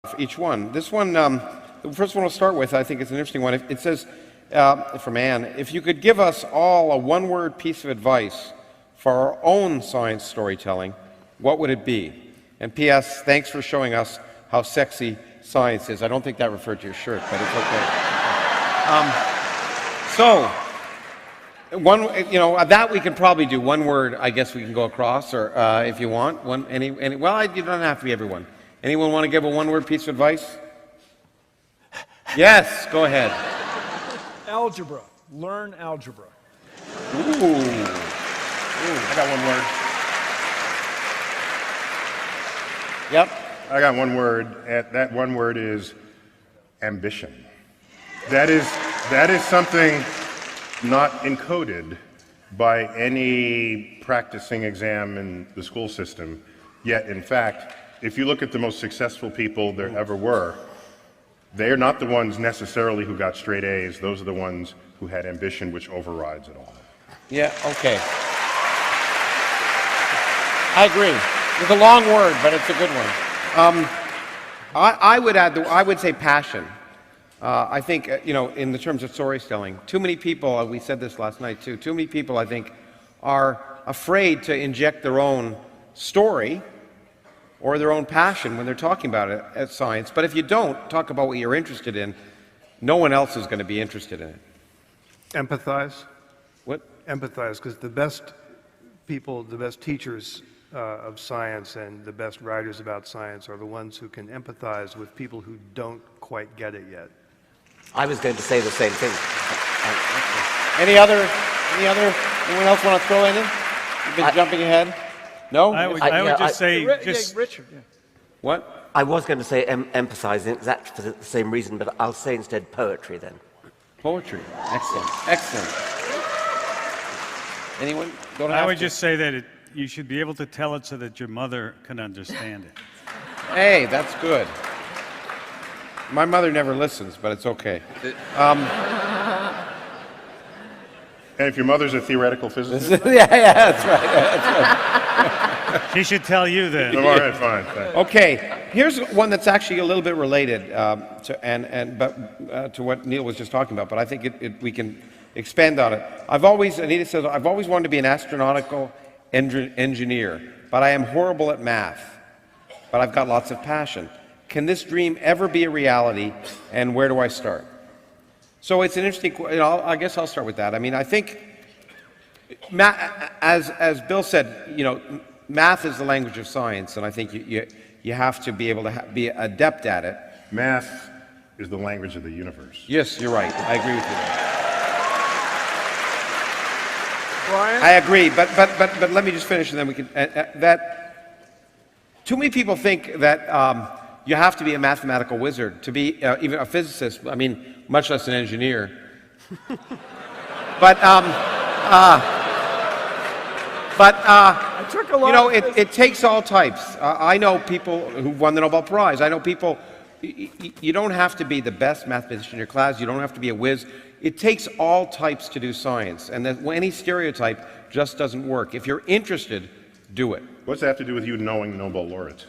for each one. This one, the first one we'll start with, I think it's an interesting one. It says, from Anne, if you could give us all a one-word piece of advice for our own science storytelling, what would it be? And P.S., thanks for showing us how sexy science is. I don't think that referred to your shirt, but it's okay. That we can probably do. One word, I guess we can go across, or if you want. You don't have to be everyone. Anyone want to give a one-word piece of advice? Yes, go ahead. Algebra. Learn algebra. Ooh. I got one word. Yep. I got one word. That one word is ambition. That is something not encoded by any practicing exam in the school system. Yet, in fact, if you look at the most successful people there ever were, they are not the ones necessarily who got straight A's. Those are the ones who had ambition, which overrides it all. Yeah, okay. I agree. It's a long word, but it's a good one. I would say passion. I think, in the terms of storytelling, too many people, we said this last night too, too many people, I think, are afraid to inject their own story or their own passion when they're talking about it as science. But if you don't talk about what you're interested in, no one else is going to be interested in it. Empathize. What? Empathize, because the best people, the best teachers of science and the best writers about science are the ones who can empathize with people who don't quite get it yet. I was going to say the same thing. Anyone else want to throw in? You've been jumping ahead? No? I would just say, Richard. Yeah. What? I was going to say emphasizing exactly for the same reason, but I'll say instead poetry then. Poetry. Excellent. Anyone? I would just say that you should be able to tell it so that your mother can understand it. Hey, that's good. My mother never listens, but it's okay. And if your mother's a theoretical physicist? yeah, that's right. She should tell you that. All right, fine. Thanks. Okay, here's one that's actually a little bit related to what Neil was just talking about, but I think we can expand on it. Anita says, I've always wanted to be an astronautical engineer, but I am horrible at math, but I've got lots of passion. Can this dream ever be a reality, and where do I start? So it's an interesting, I guess I'll start with that. I mean, I think, as Bill said, math is the language of science, and I think you have to be able to be adept at it. Math is the language of the universe. Yes, you're right. I agree with you. Brian? I agree, but let me just finish, and then we can. Too many people think that you have to be a mathematical wizard to be even a physicist. I mean, much less an engineer. It takes all types. I know people who've won the Nobel Prize. I know people. You don't have to be the best mathematician in your class. You don't have to be a whiz. It takes all types to do science, and any stereotype just doesn't work. If you're interested, do it. What's that have to do with you knowing the Nobel laureates?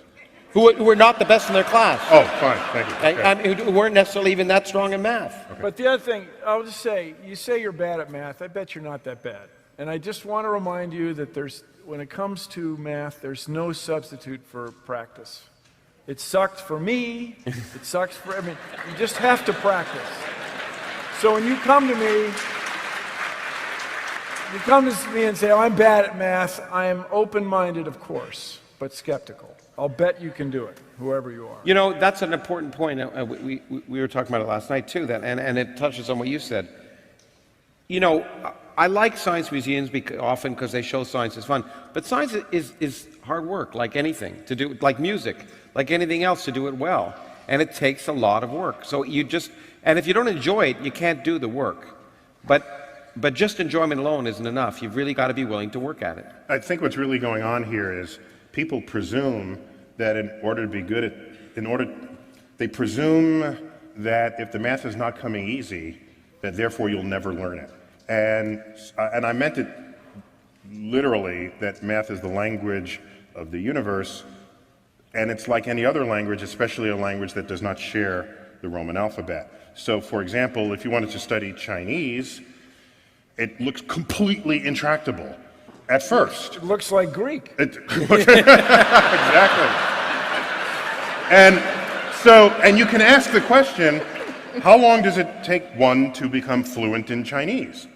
Who were not the best in their class. Oh, fine, thank you. Okay. And who weren't necessarily even that strong in math. Okay. But the other thing, I'll just say, you say you're bad at math. I bet you're not that bad. And I just want to remind you that when it comes to math, there's no substitute for practice. It sucked for me. It sucks for, you just have to practice. So when you come to me and say, I'm bad at math, I am open-minded, of course, but skeptical. I'll bet you can do it, whoever you are. That's an important point. We were talking about it last night, too, and it touches on what you said. I like science museums often because they show science is fun, but science is hard work, like anything, to do, like music, like anything else, to do it well. And it takes a lot of work. So and if you don't enjoy it, you can't do the work. But just enjoyment alone isn't enough. You've really got to be willing to work at it. I think what's really going on here is people presume that in order to be good they presume that if the math is not coming easy, that therefore you'll never learn it. And I meant it literally, that math is the language of the universe. And it's like any other language, especially a language that does not share the Roman alphabet. So, for example, if you wanted to study Chinese, it looks completely intractable at first. It looks like Greek. Exactly. And you can ask the question, how long does it take one to become fluent in Chinese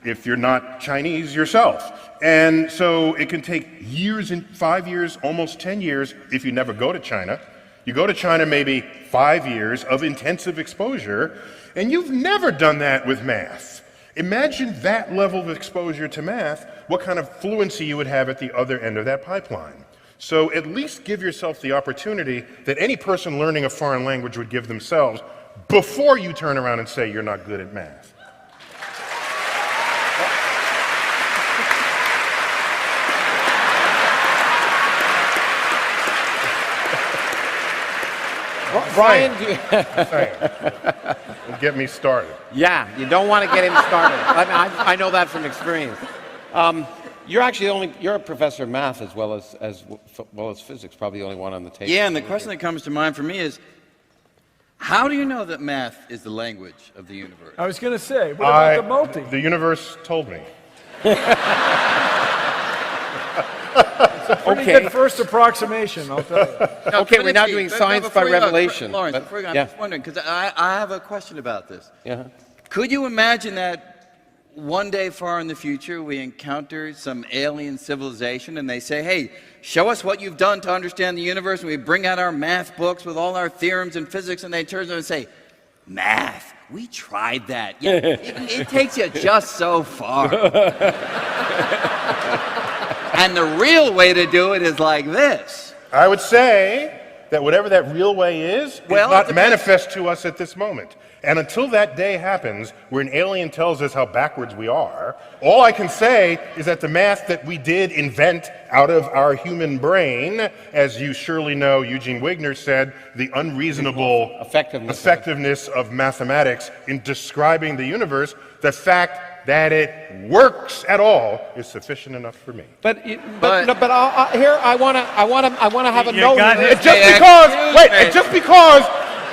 if you're not Chinese yourself? And so it can take years, 5 years, almost 10 years if you never go to China. You go to China maybe 5 years of intensive exposure, and you've never done that with math. Imagine that level of exposure to math, what kind of fluency you would have at the other end of that pipeline. So at least give yourself the opportunity that any person learning a foreign language would give themselves before you turn around and say you're not good at math. Brian, Get me started. yeah, you don't want to get him started. I know that from experience. You're a professor of math as well as physics, probably the only one on the table. Yeah, and the question that comes to mind for me is, how do you know that math is the language of the universe? I was going to say, what about the multi? The universe told me. Pretty good first approximation, I'll tell you. Now, Okay, we're now Trinity, doing but science before by you go, revelation. Lawrence, but- before you go, I'm yeah. just wondering, because I have a question about this. Yeah. Could you imagine that one day far in the future we encounter some alien civilization and they say, hey, show us what you've done to understand the universe, and we bring out our math books with all our theorems in physics, and they turn around and say, math, we tried that. Yeah, it takes you just so far. And the real way to do it is like this. I would say that whatever that real way is Well, it not depends. manifest to us at this moment. And until that day happens, where an alien tells us how backwards we are, all I can say is that the math that we did invent out of our human brain, as you surely know, Eugene Wigner said, the unreasonable effectiveness of mathematics in describing the universe, the fact that it works at all is sufficient enough for me. But here I want to have a note. got here. it. Just because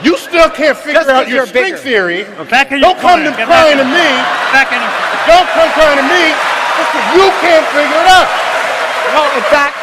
you still can't figure Just out 'cause your you're string bigger. theory, Back in don't your come corner. to Get crying to back me. Back in your Don't come crying to me just 'cause you can't figure it out. No, in fact,